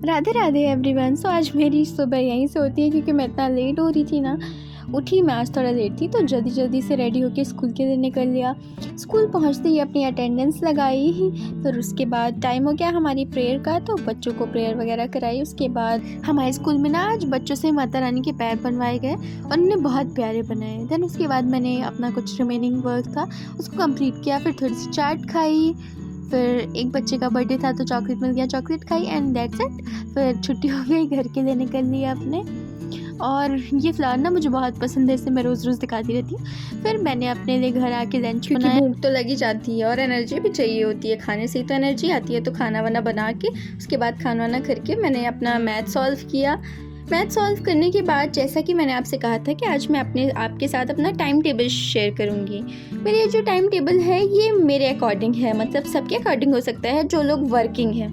Radhe Radhe everyone. सो आज मेरी सुबह यहीं से होती है क्योंकि मैं इतना लेट हो रही थी ना। उठी मैं आज थोड़ा लेट थी तो जल्दी से रेडी होके स्कूल के लिए निकल लिया। स्कूल पहुंचते ही अपनी अटेंडेंस लगाई। फिर उसके बाद टाइम हो गया हमारी प्रेयर का, तो बच्चों को प्रेयर वगैरह कराई। उसके बाद हमारे स्कूल में ना आज बच्चों से माता रानी के पैर बनवाए गए और उन्होंने बहुत प्यारे बनाए। देन उसके बाद मैंने अपना कुछ रिमेनिंग वर्क था उसको कंप्लीट किया। फिर थोड़ी सी चाट खाई। फिर एक बच्चे का बर्थडे था तो चॉकलेट मिल गया, चॉकलेट खाई एंड दैट्स इट। फिर छुट्टी हो गई, घर के लिए निकल लिया अपने। और ये फ्लावर ना मुझे बहुत पसंद है, इसे मैं रोज़ दिखाती रहती हूँ। फिर मैंने अपने लिए घर आके लंच बनाया, भूख तो लगी जाती है और एनर्जी भी चाहिए होती है। खाने से ही तो एनर्जी आती है। तो खाना वाना बना के उसके बाद खाना वाना करके मैंने अपना मैथ सॉल्व किया। मैथ सॉल्व करने के बाद जैसा कि मैंने आपसे कहा था कि आज मैं आपके साथ अपना टाइम टेबल शेयर करूँगी। मेरे जो टाइम टेबल है ये मेरे अकॉर्डिंग है, मतलब सबके अकॉर्डिंग हो सकता है जो लोग वर्किंग हैं,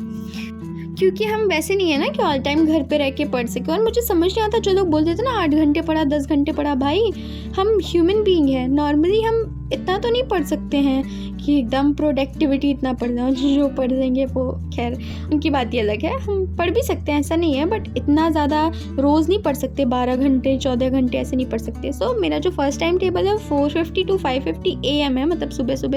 क्योंकि हम वैसे नहीं है ना कि ऑल टाइम घर पे रह के पढ़ सके। और मुझे समझ नहीं आता जो लोग बोलते थे ना 8 घंटे पढ़ा 10 घंटे पढ़ा। भाई हम ह्यूमन बीइंग है, नॉर्मली हम इतना तो नहीं पढ़ सकते हैं कि एकदम प्रोडक्टिविटी इतना पढ़ लें। जो पढ़ लेंगे वो खैर उनकी बात ही अलग है। हम पढ़ भी सकते हैं, ऐसा नहीं है, बट इतना ज़्यादा रोज़ नहीं पढ़ सकते। 12 घंटे 14 घंटे ऐसे नहीं पढ़ सकते। सो मेरा जो फर्स्ट टाइम टेबल है 4:50 to 5:50 AM है, मतलब सुबह से,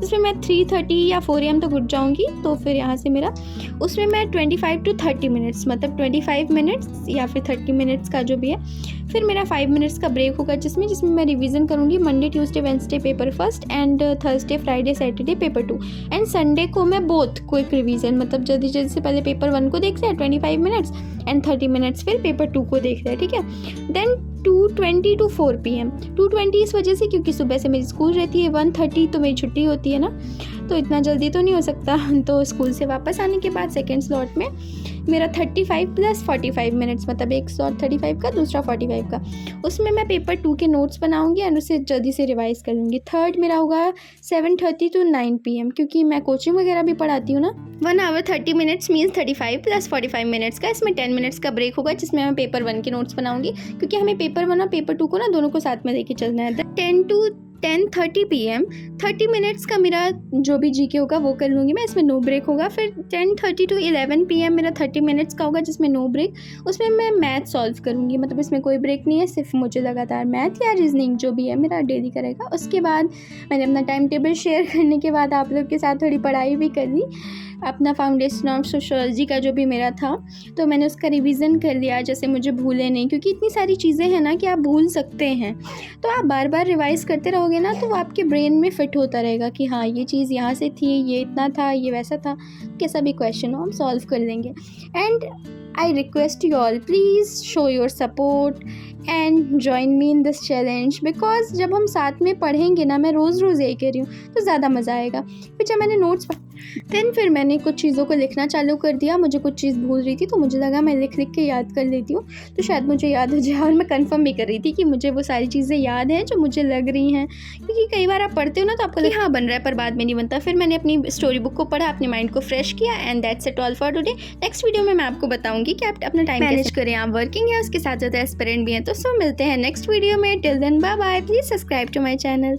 जिसमें मैं 3:30 या 4 AM तक उठ जाऊँगी। तो फिर यहाँ से मेरा उसमें मैं 25 to 30 मिनट्स, मतलब 25 मिनट्स या फिर 30 मिनट्स का जो भी है। फिर मेरा 5 मिनट्स का ब्रेक होगा जिसमें मैं रिवीजन करूँगी। Monday Tuesday Wednesday paper first and Thursday Friday Saturday paper 2 and Sunday को मैं बोथ क्विक रिवीजन, मतलब जल्दी से पहले पेपर 1 को देख लिया 25 मिनट्स एंड 30 मिनट्स फिर पेपर 2 को देख लिया, ठीक है। Then 2:20 to 4 PM। 2:20 इस वजह से क्योंकि सुबह से मेरी स्कूल रहती है, 1:30 तो मेरी छुट्टी होती है ना, तो इतना जल्दी तो नहीं हो सकता। तो स्कूल से वापस आने के बाद सेकेंड स्लॉट में मेरा 35 + 45 मिनट्स, मतलब एक स्लॉट 35 का दूसरा 45 का, उसमें मैं पेपर 2 के नोट्स बनाऊंगी एंड उसे जल्दी से रिवाइज़ कर लूँगी। थर्ड मेरा होगा 7:30 to 9 PM, क्योंकि मैं कोचिंग वगैरह भी पढ़ाती हूँ ना। 1 hour 30 मिनट्स मीन्स 35 + 45 मिनट्स का। इसमें 10 मिनट्स का ब्रेक होगा जिसमें मैं पेपर 1 के नोट्स बनाऊंगी, क्योंकि हमें पेपर 1 और पेपर 2 को ना दोनों को साथ में लेके चलना है। 10 to 10:30 PM 30 मिनट्स का मेरा जो भी जीके होगा वो कर लूँगी मैं, इसमें नो ब्रेक होगा। फिर 10:30 to 11 PM मेरा 30 मिनट्स का होगा जिसमें नो ब्रेक, उसमें मैं मैथ सॉल्व करूँगी, मतलब इसमें कोई ब्रेक नहीं है, सिर्फ मुझे लगातार मैथ या रीजनिंग जो भी है मेरा डेली करेगा। उसके बाद मैंने अपना टाइम टेबल शेयर करने के बाद आप लोग के साथ थोड़ी पढ़ाई भी कर ली। अपना फाउंडेशन ऑफ सोशियोलॉजी का जो भी मेरा था तो मैंने उसका रिवीजन कर लिया, जैसे मुझे भूले नहीं, क्योंकि इतनी सारी चीज़ें हैं ना कि आप भूल सकते हैं। तो आप बार बार रिवाइज़ करते रहोगे ना तो वो आपके ब्रेन में फिट होता रहेगा कि हाँ ये चीज़ यहाँ से थी, ये इतना था, ये वैसा था। कैसा भी क्वेश्चन हो हम सॉल्व कर लेंगे। And I request you all please show your support and join me in this challenge, because जब हम साथ में पढ़ेंगे ना, मैं रोज़ यही कह रही हूँ, तो ज़्यादा मज़ा आएगा। फिर जब मैंने नोट्स फिर मैंने कुछ चीज़ों को लिखना चालू कर दिया। मुझे कुछ चीज़ भूल रही थी तो मुझे लगा मैं लिख के याद कर लेती हूँ तो शायद मुझे याद हो जाए। और मैं कंफर्म भी कर रही थी कि मुझे वो सारी चीज़ें याद हैं जो मुझे लग रही हैं, क्योंकि कई बार आप पढ़ते हो ना तो आपको लगता है हाँ बन रहा है, पर बाद में नहीं बनता। फिर मैंने अपनी स्टोरी बुक को पढ़ा, अपने माइंड को फ्रेश किया and that's it all for today. Next video में मैं आपको बताऊंगी कि आप अपना टाइम मैनेज करें। आप वर्किंग है उसके साथ ज़्यादा एस्पिरेंट भी हैं, तो सब मिलते हैं नेक्स्ट वीडियो में। Till then bye bye. Please subscribe to my channel.